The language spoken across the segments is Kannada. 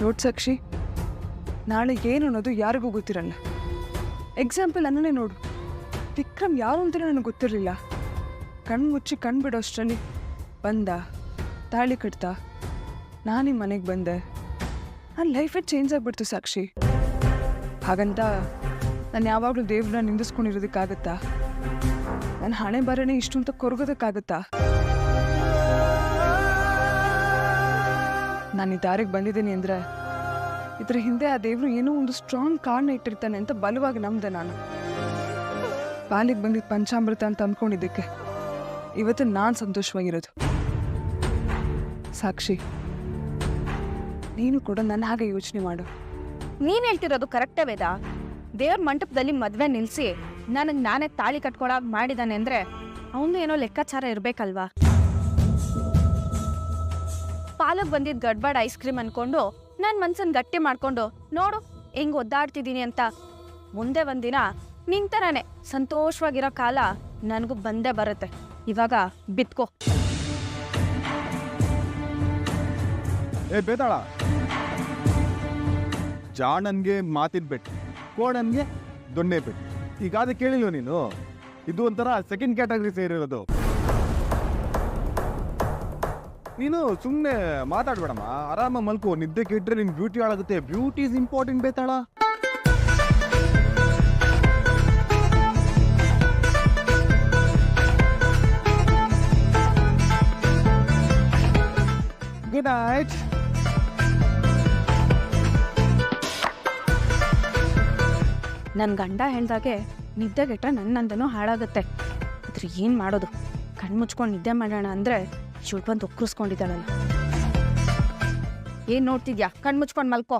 ನೋಡ್ ಸಾಕ್ಷಿ, ನಾಳೆ ಏನು ಅನ್ನೋದು ಯಾರಿಗೂ ಗೊತ್ತಿರಲ್ಲ. ಎಕ್ಸಾಂಪಲ್ ನನ್ನನ್ನೇ ನೋಡು. ವಿಕ್ರಮ್ ಯಾರು ಅಂತಲೇ ನನಗೆ ಗೊತ್ತಿರಲಿಲ್ಲ. ಕಣ್ಣು ಮುಚ್ಚಿ ಕಣ್ಣು ಬಿಡೋಷ್ಟರಲ್ಲಿ ಬಂದ, ತಾಳಿ ಕಟ್ತ, ನಾನೇ ಮನೆಗೆ ಬಂದೆ. ನನ್ನ ಲೈಫೇ ಚೇಂಜ್ ಆಗಿಬಿಡ್ತು ಸಾಕ್ಷಿ. ಹಾಗಂತ ನಾನು ಯಾವಾಗಲೂ ದೇವ್ರನ್ನ ನಿಂದಿಸ್ಕೊಂಡಿರೋದಕ್ಕಾಗತ್ತಾ? ನನ್ನ ಹಣೆ ಬರನೇ ಇಷ್ಟು ಅಂತ ಕೊರಗೋದಕ್ಕಾಗತ್ತಾ? ನಾನು ಈ ದಾರಿಗೆ ಬಂದಿದ್ದೀನಿ ಅಂದರೆ ಇದ್ರ ಹಿಂದೆ ಆ ದೇವರು ಏನೋ ಒಂದು ಸ್ಟ್ರಾಂಗ್ ಕಾರಣ ಇಟ್ಟಿರ್ತಾನೆ ಅಂತ ಬಲವಾಗಿ ನಂಬಿದೆ ನಾನು. ಪಾಲಿಗೆ ಬಂದಿದ್ದು ಪಂಚಾಮೃತ ಅಂತ ಅಂದ್ಕೊಂಡಿದ್ದಕ್ಕೆ ಇವತ್ತು ನಾನು ಸಂತೋಷವಾಗಿರೋದು. ಸಾಕ್ಷಿ, ನೀನು ಕೂಡ ನನ್ನ ಹಾಗೆ ಯೋಚನೆ ಮಾಡು. ನೀನ್ ಹೇಳ್ತಿರೋದು ಕರೆಕ್ಟೇ ವೇದ. ದೇವ್ರ ಮಂಟಪದಲ್ಲಿ ಮದ್ವೆ ನಿಲ್ಸಿ ನನಗೆ ನಾನೇ ತಾಳಿ ಕಟ್ಕೊಳಕ್ ಮಾಡಿದಾನೆ ಅಂದ್ರೆ ಅವನು ಏನೋ ಲೆಕ್ಕಾಚಾರ ಇರ್ಬೇಕಲ್ವಾ? ಪಾಲಕ್ ಬಂದಿದ್ ಗಡ್ಬಾಡ್ ಐಸ್ ಕ್ರೀಮ್ ಅನ್ಕೊಂಡು ನನ್ನ ಮನ್ಸನ್ ಗಟ್ಟಿ ಮಾಡ್ಕೊಂಡು ನೋಡು ಹೆಂಗ್ ಒದ್ದಾಡ್ತಿದ್ದೀನಿ ಅಂತ, ಮುಂದೆ ಒಂದಿನ ನಿಂತರಾನೆ ಸಂತೋಷವಾಗಿರೋ ಕಾಲ ನನಗೂ ಬಂದೇ ಬರುತ್ತೆ. ಇವಾಗ ಬಿತ್ಕೋ. ಬೇತಾಳ, ಜಾಣನ್ಗೆ ಮಾತಿನ ಬೆಟ್ಟು, ಕೋಣನ್ಗೆ ದೊಣ್ಣೆ ಬೆಟ್ಟು. ಈಗಾದ ಕೇಳಿಲ್ವ ನೀನು? ಇದು ಒಂಥರ ಸೆಕೆಂಡ್ ಕ್ಯಾಟಗರಿ ಸೇರಿರೋದು. ನೀನು ಸುಮ್ಮನೆ ಮಾತಾಡ್ಬೇಡಮ್ಮ, ಆರಾಮ ಮಲ್ಕೋ. ನಿದ್ದೆ ಕೆಟ್ಟರೆ ನಿನ್ ಬ್ಯೂಟಿ ಹಾಳಾಗುತ್ತೆ. ಬ್ಯೂಟಿ ಇಸ್ ಇಂಪಾರ್ಟೆಂಟ್ ಬೇತಾಳ. Good night. ನನ್ನ ಗಂಡ ಹೇಳ್ದಾಗೆ ನಿದ್ದೆಗೆಟ್ರೆ ನನ್ನಂದನೂ ಹಾಳಾಗುತ್ತೆ. ಆದ್ರೆ ಏನು ಮಾಡೋದು? ಕಣ್ಮುಚ್ಕೊಂಡು ನಿದ್ದೆ ಮಾಡೋಣ ಅಂದರೆ ಇವಳು ಬಂದು ಒಕ್ಕರಿಸ್ಕೊಂಡಿದ್ದಾಳಲ್ಲ. ಏನು ನೋಡ್ತಿದ್ಯಾ? ಕಣ್ಮುಚ್ಕೊಂಡು ಮಲ್ಕೋ.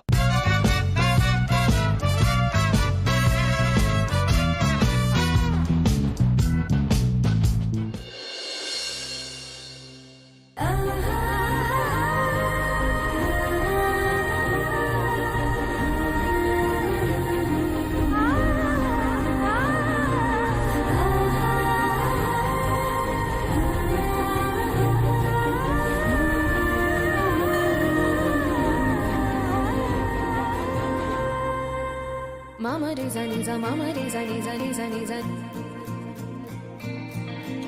Mama Reza Niza Mama Reza Niza Niza Niza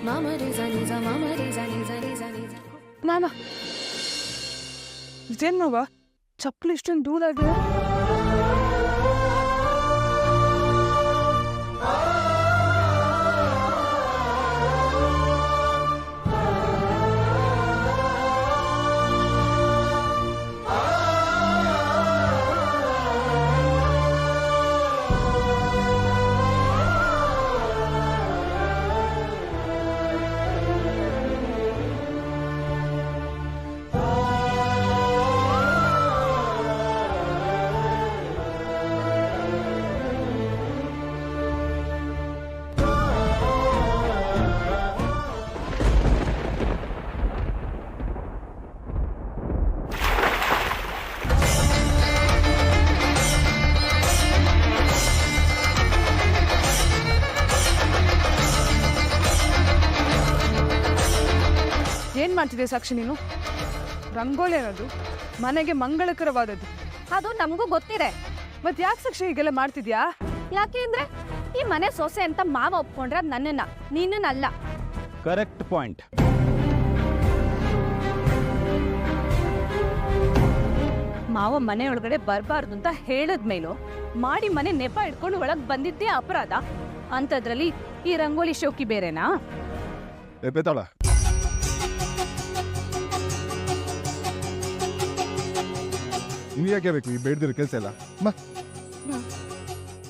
Mama Reza Niza Mama Reza Niza Niza Niza ಮಾಮ, ಇದೇನು ಮಾವ ಚಪ್ಪಲಿ ಇಷ್ಟೊಂದು ದೂರಾಗಿದೆ? ಏನ್ ಮಾಡ್ತಿದ್ದೆ ಸಾಕ್ಷಿ ನೀನು? ರಂಗೋಲಿ ಅನ್ನೋದು ಮನೆಗೆ ಮಂಗಳಕರವಾದದ್ದು. ಅದು ನಮಗೂ ಗೊತ್ತಿದೆ. ಮತ್ತೆ ಯಾಕೆ ಸಾಕ್ಷಿ ಹೀಗೆಲ್ಲ ಮಾಡ್ತಿದ್ಯಾ? ಯಾಕೆ ಅಂದ್ರೆ ಈ ಮನೆ ಸೊಸೆ ಅಂತ ಮಾವ ಒಪ್ಕೊಂಡ್ರೆ ಅದು ನನ್ನನ್ನ, ನಿನ್ನನ್ನಲ್ಲ. Correct point. ಮಾವ ಮನೆ ಒಳಗಡೆ ಬರಬಾರ್ದು ಅಂತ ಹೇಳಿದ್ಮೇಲೂ ಮಾಡಿ ಮನೆ ನೆಪ ಇಟ್ಕೊಂಡು ಒಳಗ್ ಬಂದಿದ್ದೇ ಅಪರಾಧ. ಅಂಥದ್ರಲ್ಲಿ ಈ ರಂಗೋಲಿ ಶೋಕಿ ಬೇರೆನಾ? ಬೇತಾಳ, ನೀವು ಯಾಕೆ ಬೇಕು ಈ ಬೇಡ್ದಿರೋ ಕೆಲಸ ಎಲ್ಲ?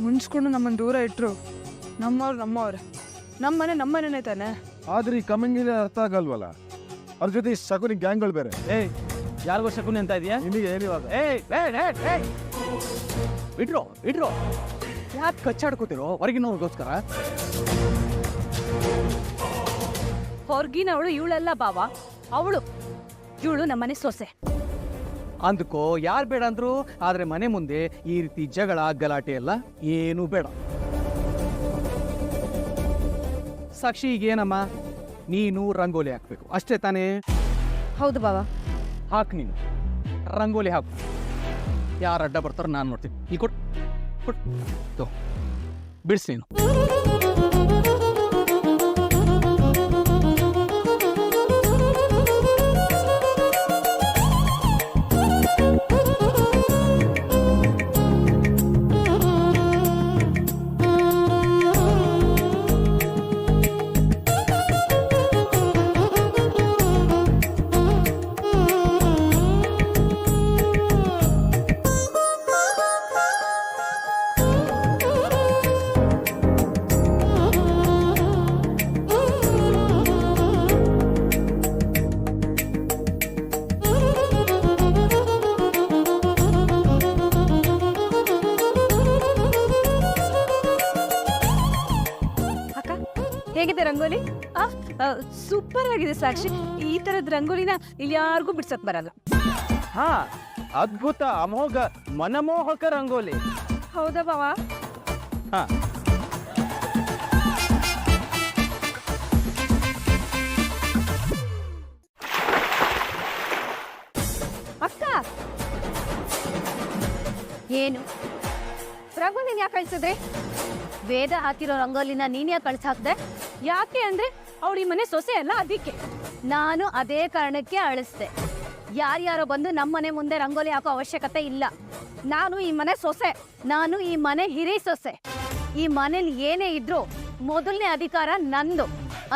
ಮುನ್ಸ್ಕೊಂಡು ನಮ್ಮನ್ನು ದೂರ ಇಟ್ರು ನಮ್ಮವ್ರೆ. ನಮ್ಮನೆನೇ ತಾನೆ. ಆದ್ರೆ ಈ ಕಮೆಂಗ್ ಅರ್ಥ ಆಗಲ್ವಲ್ಲ. ಅವ್ರ ಜೊತೆ ಈ ಶಕುನಿ ಗ್ಯಾಂಗ್ಗಳು ಬೇರೆ. ಯಾರಿಗೋ ಶಕುನಿ ಅಂತ ಇದೆಯಾ? ನಿನಗೆ ಏನಿವಾಗ? ಇಟ್ರೋ ಯಾಕೆ ಕಚ್ಚಾಡ್ಕೋತಿರೋ ಹೊರಗಿನವ್ರಿಗೋಸ್ಕರ? ಹೊರ್ಗಿನವಳು ಇವಳಲ್ಲ ಬಾವ, ಇವಳು ನಮ್ಮನೆ ಸೊಸೆ. ಅಂದ್ಕೋ, ಯಾರು ಬೇಡ ಅಂದ್ರು. ಆದ್ರೆ ಮನೆ ಮುಂದೆ ಈ ರೀತಿ ಜಗಳ ಗಲಾಟೆ ಎಲ್ಲ ಏನೂ ಬೇಡ. ಸಾಕ್ಷಿ, ಈಗೇನಮ್ಮ, ನೀನು ರಂಗೋಲಿ ಹಾಕ್ಬೇಕು ಅಷ್ಟೇ ತಾನೇ? ಹೌದು ಬಾವ. ಹಾಕು, ನೀನು ರಂಗೋಲಿ ಹಾಕು. ಯಾರು ಅಡ್ಡ ಬರ್ತಾರೋ ನಾನು ನೋಡ್ತೀನಿ. ಈ ಕೊಟ್ಟು ಬಿಡಿಸಿ ನೀನು. ಹೇಗಿದೆ ರಂಗೋಲಿ? ಸೂಪರ್ ಆಗಿದೆ ಸಾಕ್ಷಿ. ಈ ತರದ ರಂಗೋಲಿನ ಇಲ್ಲಿ ಯಾರಿಗೂ ಬಿಡ್ಸಕ್ ಬರಲ್ಲ. ಹಾ, ಅದ್ಭುತ, ಅಮೋಘ, ಮನಮೋಹಕ ರಂಗೋಲಿ. ಹೌದಾ ಬಾವ? ಹಾ, ಅಕ್ಕ ಏನು ರಂಗೋಲಿನ ಯಾಕೆ ಕಳ್ಸಿದ್ರಿ? ವೇದ ಹಾಕಿರೋ ರಂಗೋಲಿನ ನೀನ್ ಯಾಕೆ ಕಳ್ಸಿ ಹಾಕ್ದೆ? ಯಾಕೆ ಅಂದ್ರೆ ಅವಳು ಈ ಮನೆ ಸೊಸೆ ಅಲ್ಲ, ಅದಕ್ಕೆ. ನಾನು ಅದೇ ಕಾರಣಕ್ಕೆ ಅಳಿಸ್ದೆ. ಯಾರ್ಯಾರೋ ಬಂದು ನಮ್ಮ ಮನೆ ಮುಂದೆ ರಂಗೋಲಿ ಹಾಕೋ ಅವಶ್ಯಕತೆ ಇಲ್ಲ. ನಾನು ಈ ಮನೆ ಸೊಸೆ, ನಾನು ಈ ಮನೆ ಹಿರಿ ಸೊಸೆ. ಈ ಮನೇಲಿ ಏನೇ ಇದ್ರು ಮೊದಲನೇ ಅಧಿಕಾರ ನಂದು,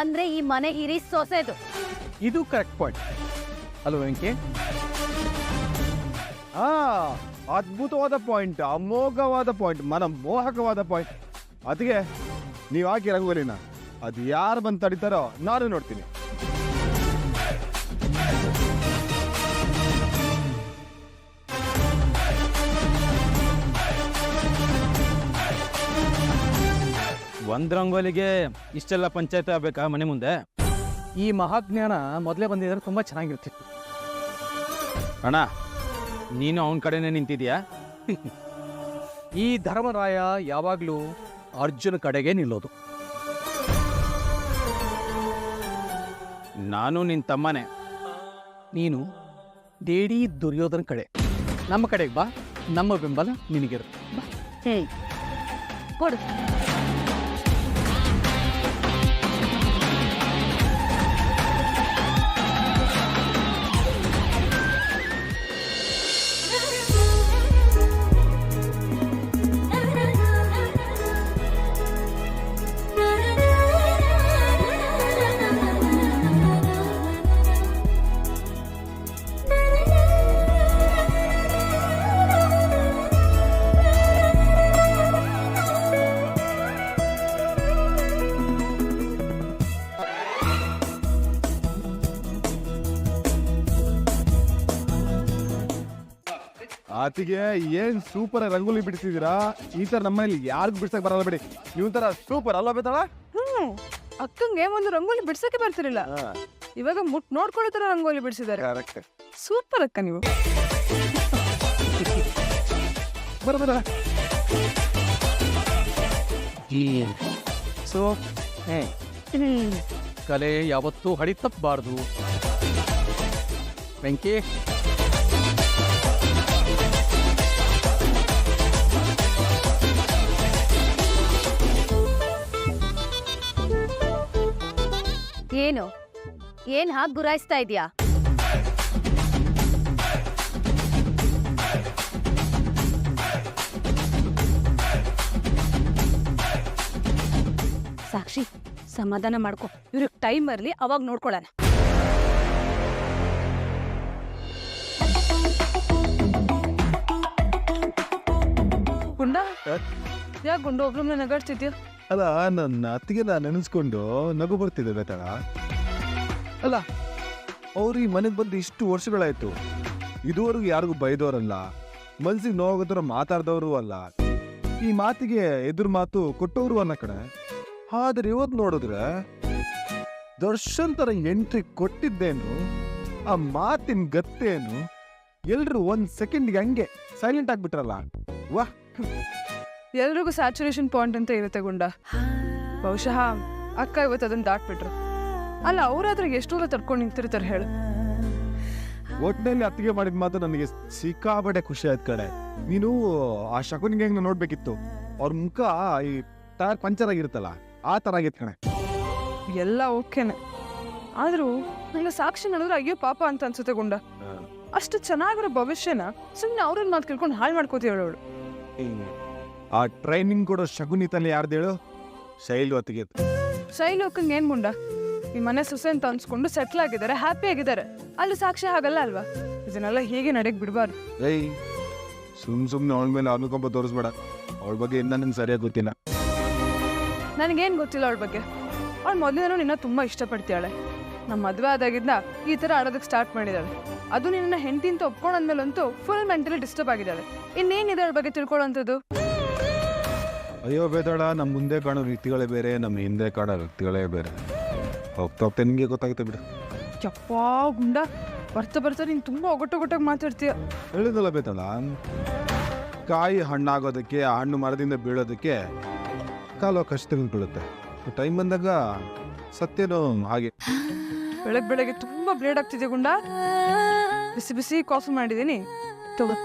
ಅಂದ್ರೆ ಈ ಮನೆ ಹಿರಿ ಸೊಸೆದು. ಇದು ಕರೆಕ್ಟ್ ಪಾಯಿಂಟ್ ಅಲ್ವ ವೆಂಕಿ? ಅದ್ಭುತವಾದ ಪಾಯಿಂಟ್, ಅಮೋಘವಾದ ಪಾಯಿಂಟ್, ಮನಮೋಹಕವಾದ ಪಾಯಿಂಟ್. ಅದಕ್ಕೆ ನೀವು ಹಾಕಿ ರಂಗೋಲಿನ ಅದು ಯಾರು ಬಂದು ತಡಿತಾರೋ ನಾನು ನೋಡ್ತೀನಿ. ಒಂದ್ ರಂಗೋಲಿಗೆ ಇಷ್ಟೆಲ್ಲ ಪಂಚಾಯತ್ ಆಗ್ಬೇಕಾ ಮನೆ ಮುಂದೆ? ಈ ಮಹಾಜ್ಞಾನ ಮೊದಲೇ ಬಂದಿದ್ರೆ ತುಂಬಾ ಚೆನ್ನಾಗಿರ್ತಿತ್ತು. ಅಣ್ಣ, ನೀನು ಅವನ ಕಡೆನೇ ನಿಂತಿದ್ಯಾ? ಈ ಧರ್ಮರಾಯ ಯಾವಾಗ್ಲೂ ಅರ್ಜುನ ಕಡೆಗೆ ನಿಲ್ಲೋದು. ನಾನು ನಿನ್ ತಮ್ಮನೇ. ನೀನು ಡೇಡಿ ದುರ್ಯೋಧನ ಕಡೆ. ನಮ್ಮ ಕಡೆಗೆ ಬಾ, ನಮ್ಮ ಬೆಂಬಲ ನಿನಗಿರುತ್ತೆ. ಬಾ. ಕೊಡು. ಆತಿಗೆ ಏನ್ ಸೂಪರ್ ರಂಗೋಲಿ ಬಿಡಿಸಿದೀರಾ. ಈ ತರ ನಮ್ಮನೇಲಿ ಯಾರಿಗೂ ಬಿಡ್ಸಕ್ ಬರಲ್ಲ ಬಿಡಿ. ನೀವು ತರ ಸೂಪರ್ ಅಲ್ವಾ ಬೇತಾಳ? ಅಕ್ಕಂಗೆ ಒಂದು ರಂಗೋಲಿ ಬಿಡ್ಸಕ್ಕೆ ಬರ್ತಿರಲಿಲ್ಲ, ಇವಾಗ ನೋಡ್ಕೊಳ್ಳೋ ತರ ರಂಗೋಲಿ ಬಿಡಿಸಿದ್ದಾರೆ. ಕರೆಕ್ಟ್, ಸೂಪರ್ ಅಕ್ಕ ನೀವು. ಬರ ಸೊ ಕಲೆ ಯಾವತ್ತೂ ಹಡಿ ತಪ್ಪಬಾರ್ದು ವೆಂಕಿ. ಏನು ಏನ್ ಹಾಗೆ ಗುರಾಯಿಸ್ತಾ ಇದೀಯಾ? ಸಾಕ್ಷಿ, ಸಮಾಧಾನ ಮಾಡ್ಕೊ. ಇವ್ರಿಗೆ ಟೈಮ್ ಬರಲಿ, ಅವಾಗ ನೋಡ್ಕೊಳ್ಳೋಣ. ಗುಂಡ, ಯಾಕೆ ಗುಂಡು ಒಬ್ರನ್ನ ನಗಾಡ್ತಿದ್ಯಾ? ಅಲ್ಲ, ನನ್ನ ಅತ್ತಿಗೆಲ್ಲ ನೆನೆಸ್ಕೊಂಡು ನಗು ಬರ್ತಿದೆ ಬೇತಾಳ. ಅಲ್ಲ, ಅವ್ರು ಈ ಮನೆಗೆ ಬಂದು ಇಷ್ಟು ವರ್ಷಗಳಾಯ್ತು, ಇದುವರೆಗೂ ಯಾರಿಗೂ ಬೈದವರಲ್ಲ, ಮನ್ಸಿಗೆ ನೋವಾಗೋದ್ರ ಮಾತಾಡ್ದವರು ಅಲ್ಲ, ಈ ಮಾತಿಗೆ ಎದುರು ಮಾತು ಕೊಟ್ಟವರು ಅನ್ನ ಕಡೆ. ಆದ್ರೆ ಇವತ್ತು ನೋಡಿದ್ರೆ ದರ್ಶನ್ ತರ ಎಂಟ್ರಿ ಕೊಟ್ಟಿದ್ದೇನು, ಆ ಮಾತಿನ ಗತ್ತೇನು, ಎಲ್ರು ಒಂದ್ ಸೆಕೆಂಡ್ಗೆ ಹಂಗೆ ಸೈಲೆಂಟ್ ಆಗ್ಬಿಟ್ರಲ್ಲ. ವಾಹ್, ಎಲ್ರಿಗೂ ಸ್ಯಾಚುರೇಷನ್ ಪಾಯಿಂಟ್ ಅಂತ ಇರುತ್ತೆ ಗುಂಡ. ಬಹುಶಃ ಅಕ್ಕ ಇವತ್ತು ಅದನ್ನ ದಾಟ್ಬಿಟ್ರು. ಅಲ್ಲ, ಅವ್ರಾದ್ರೆ ಎಷ್ಟು ದೂರ ತಡ್ಕೊಂಡು ನಿಂತಿರ್ತಾರೆ ಹೇಳು. ಒಟ್ಟಿನಲ್ಲಿ ಅತ್ತಿಗೆ ಮಾಡಿದ ಮಾತು ನನಗೆ ಸಿಕ್ಕಾಪಟ್ಟೆ ಖುಷಿ ಆಯ್ತು ಕಡೆ. ನೀನು ಆ ಶಕುನಿಗೆ ಹೆಂಗ್ ನೋಡ್ಬೇಕಿತ್ತು. ಅವ್ರ ಮುಖ ಈ ಟೈರ್ ಪಂಚರ್ ಆಗಿರುತ್ತಲ್ಲ ಆ ತರ ಆಗಿತ್ತು ಕಣೆ. ಎಲ್ಲ ಓಕೆನೆ, ಆದ್ರೂ ನಂಗೆ ಸಾಕ್ಷಿ ನೋಡಿದ್ರೆ ಅಯ್ಯೋ ಪಾಪ ಅಂತ ಅನ್ಸುತ್ತೆ ಗುಂಡ. ಅಷ್ಟು ಚೆನ್ನಾಗಿರೋ ಭವಿಷ್ಯನ ಸುಮ್ಮನೆ ಅವ್ರನ್ನ ಮಾತು ಕೇಳ್ಕೊಂಡು ಹಾಳು ಮಾಡ್ಕೋತೀವಳು ಅವಳು. ಆ ಟ್ರೈನಿಂಗ್ ಕೊಡೋ ಶಕುನಿ ತಲೆ ಯಾರ್ದೇಳು? ಶೈಲು ಅತ್ತಿಗೆ. ಶೈಲೋಕಂಗೆ ಏನ್ ಗುಂಡ, ಈ ಮನೆ ಸೊಸೆ ಅಂತ ಅನ್ಸ್ಕೊಂಡು ಸೆಟ್ಲ್ ಆಗಿದ್ದಾರೆ, ಹ್ಯಾಪಿ ಆಗಿದ್ದಾರೆ. ಅಲ್ಲಿ ಸಾಕ್ಷಿ ಹಾಗಲ್ಲ ಅಲ್ವಾ? ಇದನ್ನೆಲ್ಲ ಹೇಗೆ ನಡೆಯಕ್ ಬಿಡಬಾರ್ದು. ಏಯ್ ಸುಮ್ಮನೆ ಅವಳ ಮೇಲೆ ಅನುಕಂಪ ತೋರಿಸ್ಬೇಡ. ಅವಳ ಬಗ್ಗೆ ಇನ್ನ ನಂಗೆ ಸರಿಯಾಗಿ ಗೊತ್ತಿಲ್ಲ. ನನಗೇನು ಗೊತ್ತಿಲ್ಲ ಅವಳ ಬಗ್ಗೆ. ಅವಳು ಮೊದಲೇನೋ ನಿನ್ನ ತುಂಬ ಇಷ್ಟಪಡ್ತೀಯಾಳೆ. ನಮ್ಮ ಮದುವೆ ಆದಾಗಿದ್ದ ಈ ಥರ ಆಡೋದಕ್ಕೆ ಸ್ಟಾರ್ಟ್ ಮಾಡಿದ್ದಾಳೆ. ಅದು ನಿನ್ನ ಹೆಂಡತಿ ಅಂತ ಒಪ್ಕೊಂಡಂದ್ಮೇಲಂತೂ ಫುಲ್ ಮೆಂಟಲಿ ಡಿಸ್ಟರ್ಬ್ ಆಗಿದ್ದಾಳೆ. ಇನ್ನೇನಿದೆ ಅವಳ ಬಗ್ಗೆ ತಿಳ್ಕೊಳ್ಳೋಂಥದ್ದು? ಅಯ್ಯೋ ಬೇದಾಳ, ನಮ್ಮ ಮುಂದೆ ಕಾಣೋ ವ್ಯಕ್ತಿಗಳೇ ಬೇರೆ, ನಮ್ಮ ಹಿಂದೆ ಕಾಣೋ ವ್ಯಕ್ತಿಗಳೇ ಬೇರೆ. ಹೋಗ್ತಾ ಹೋಗ್ತಾ ನಿಮಗೆ ಗೊತ್ತಾಗುತ್ತೆ ಬಿಡು. ಯಪ್ಪಾ ಗುಂಡ, ಬರ್ತಾ ನೀನು ತುಂಬ ಒಗಟೊಗಟಾಗಿ ಮಾತಾಡ್ತೀಯ. ಹೇಳಿದಲ್ಲ ಬೇತಾಳ, ಕಾಯಿ ಹಣ್ಣಾಗೋದಕ್ಕೆ, ಆ ಹಣ್ಣು ಮರದಿಂದ ಬೀಳೋದಕ್ಕೆ ಕಾಲು ಕಷ್ಟ ತೆಗೆದುಕೊಳ್ಳುತ್ತೆ. ಟೈಮ್ ಬಂದಾಗ ಸತ್ಯನೂ ಹಾಗೆ. ಬೆಳಗ್ಗೆ ತುಂಬ ಬ್ಲೇಡ್ ಆಗ್ತಿದೆ ಗುಂಡ. ಬಿಸಿ ಕಾಫಿ ಮಾಡಿದ್ದೀನಿ, ತಗೋ.